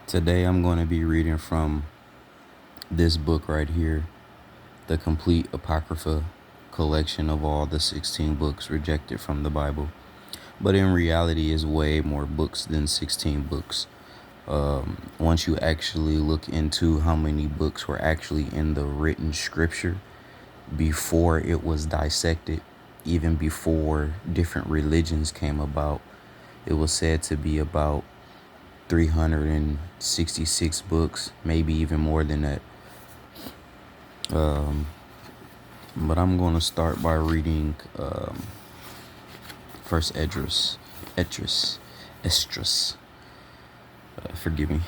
Today I'm going to be reading from this book right here, the complete Apocrypha collection of all the 16 books rejected from the Bible. But in reality, is way more books than 16 books. Once you actually look into how many books were actually in the written scripture before it was dissected, even before different religions came about, it was said to be about 366 books, maybe even more than that. But I'm going to start by reading first Esdras. Forgive me.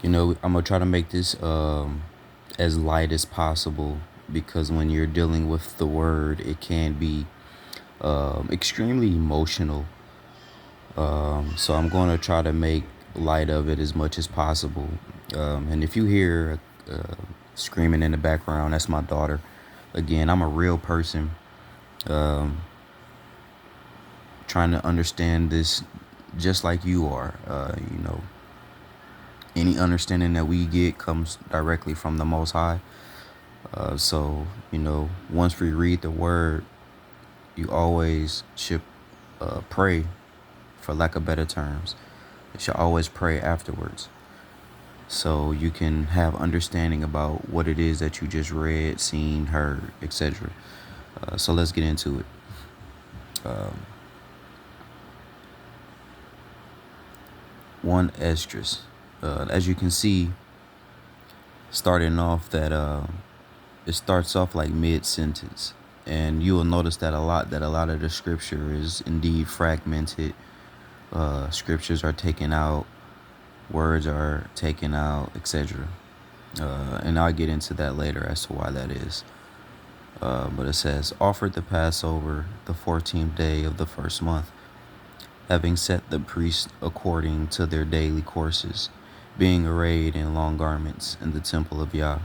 I'm going to try to make this as light as possible because when you're dealing with the word, it can be extremely emotional. So I'm going to try to make light of it as much as possible. And if you hear screaming in the background, that's my daughter. Again, I'm a real person trying to understand this just like you are. Any understanding that we get comes directly from the Most High. So, once we read the word, you always should pray, for lack of better terms. You should always pray afterwards, so you can have understanding about what it is that you just read, seen, heard, etc. So let's get into it. 1 Esdras. As you can see, starting off that it starts off like mid-sentence, and you will notice that a lot of the scripture is indeed fragmented. Scriptures are taken out, words are taken out, etc. And I'll get into that later as to why that is. But it says, offered the Passover the 14th day of the first month, having set the priests according to their daily courses, being arrayed in long garments in the temple of Yah.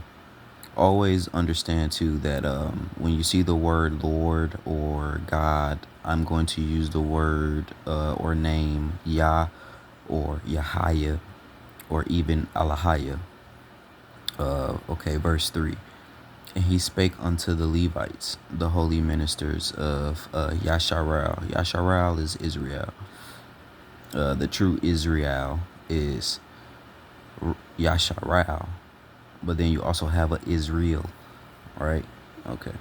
Always understand too that when you see the word Lord or God, I'm going to use the word or name Yah or Yahaya or even Alahaya. Verse 3. And he spake unto the Levites, the holy ministers of Yasharal. Yasharal is Israel. The true Israel is Yasharal, but then you also have a Israel, right? Okay.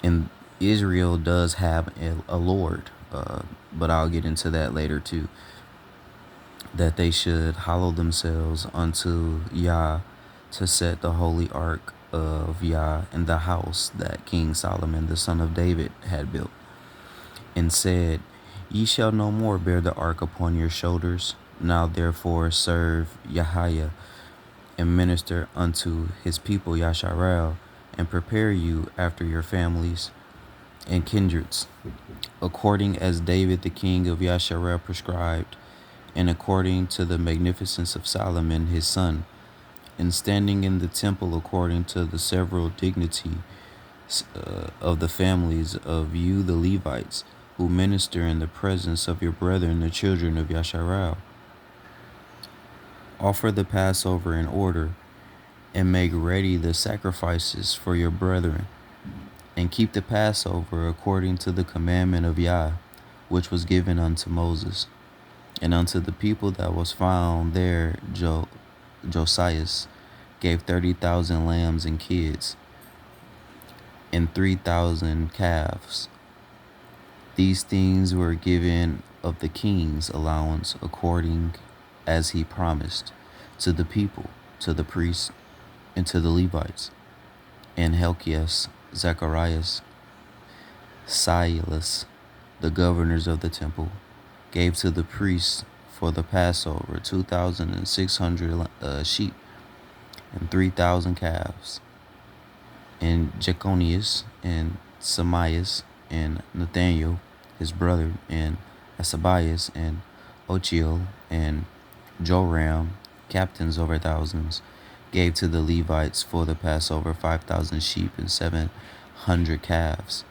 And Israel does have a Lord, but I'll get into that later too. That they should hallow themselves unto Yah, to set the holy ark of Yah in the house that King Solomon the son of David had built, and said, Ye shall no more bear the ark upon your shoulders. Now therefore serve Yahweh, and minister unto his people Yasharal, and prepare you after your families and kindreds, according as David the king of Yasharal prescribed, and according to the magnificence of Solomon his son, and standing in the temple according to the several dignity of the families of you the Levites, who minister in the presence of your brethren the children of Yasharal. Offer the Passover in order, and make ready the sacrifices for your brethren, and keep the Passover according to the commandment of Yah, which was given unto Moses. And unto the people that was found there, Josias gave 30,000 lambs and kids, and 3,000 calves. These things were given of the king's allowance according as he promised, to the people, to the priests, and to the Levites. And Helkias, Zacharias, Silas, the governors of the temple, gave to the priests for the Passover 2,600 sheep and 3,000 calves. And Jechonias and Samias and Nathaniel, his brother, and Asabias and Ochiel and Joram, captains over thousands, gave to the Levites for the Passover 5,000 sheep and 700 calves.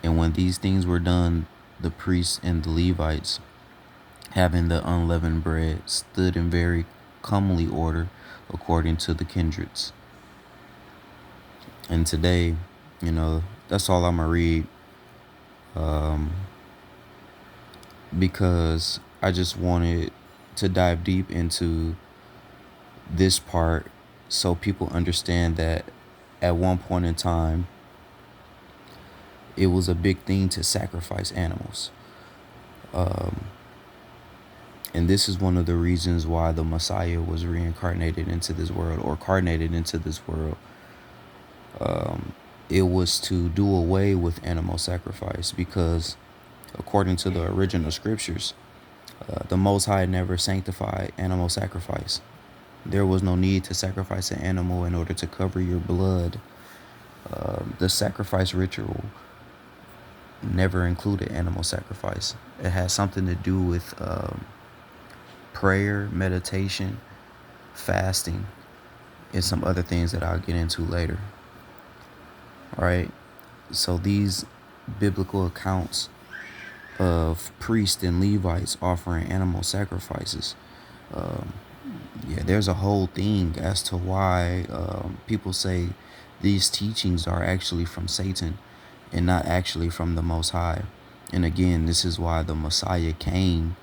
And when these things were done, the priests and the Levites having the unleavened bread, stood in very comely order according to the kindreds. And today, that's all I'm going to read, because I just wanted to dive deep into this part so people understand that at one point in time, it was a big thing to sacrifice animals. And this is one of the reasons why the Messiah was reincarnated into this world, or carnated into this world. It was to do away with animal sacrifice, because according to the original scriptures, the Most High never sanctified animal sacrifice. There was no need to sacrifice an animal in order to cover your blood. The sacrifice ritual never included animal sacrifice. It had something to do with prayer, meditation, fasting, and some other things that I'll get into later. All right. So these biblical accounts of priests and Levites offering animal sacrifices, there's a whole thing as to why people say these teachings are actually from Satan and not actually from the Most High. And again, this is why the Messiah came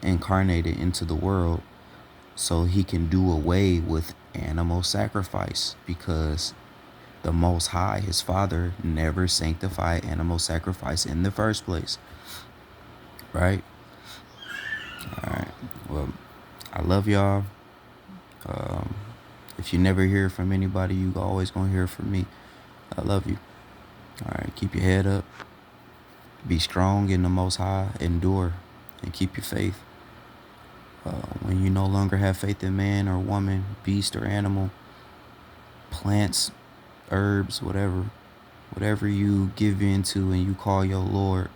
incarnated into the world, so he can do away with animal sacrifice, because the Most High, his Father, never sanctified animal sacrifice in the first place. Right? All right. Well, I love y'all. If you never hear from anybody, you always gonna hear from me. I love you. All right. Keep your head up. Be strong in the Most High. Endure. And keep your faith. When you no longer have faith in man or woman, beast or animal, plants, herbs, whatever you give into and you call your Lord,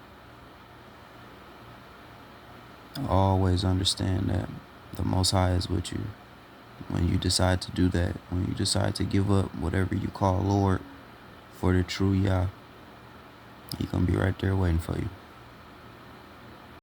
always understand that the Most High is with you. When you decide to do that, when you decide to give up whatever you call Lord for the true Yah, He gonna be right there waiting for you.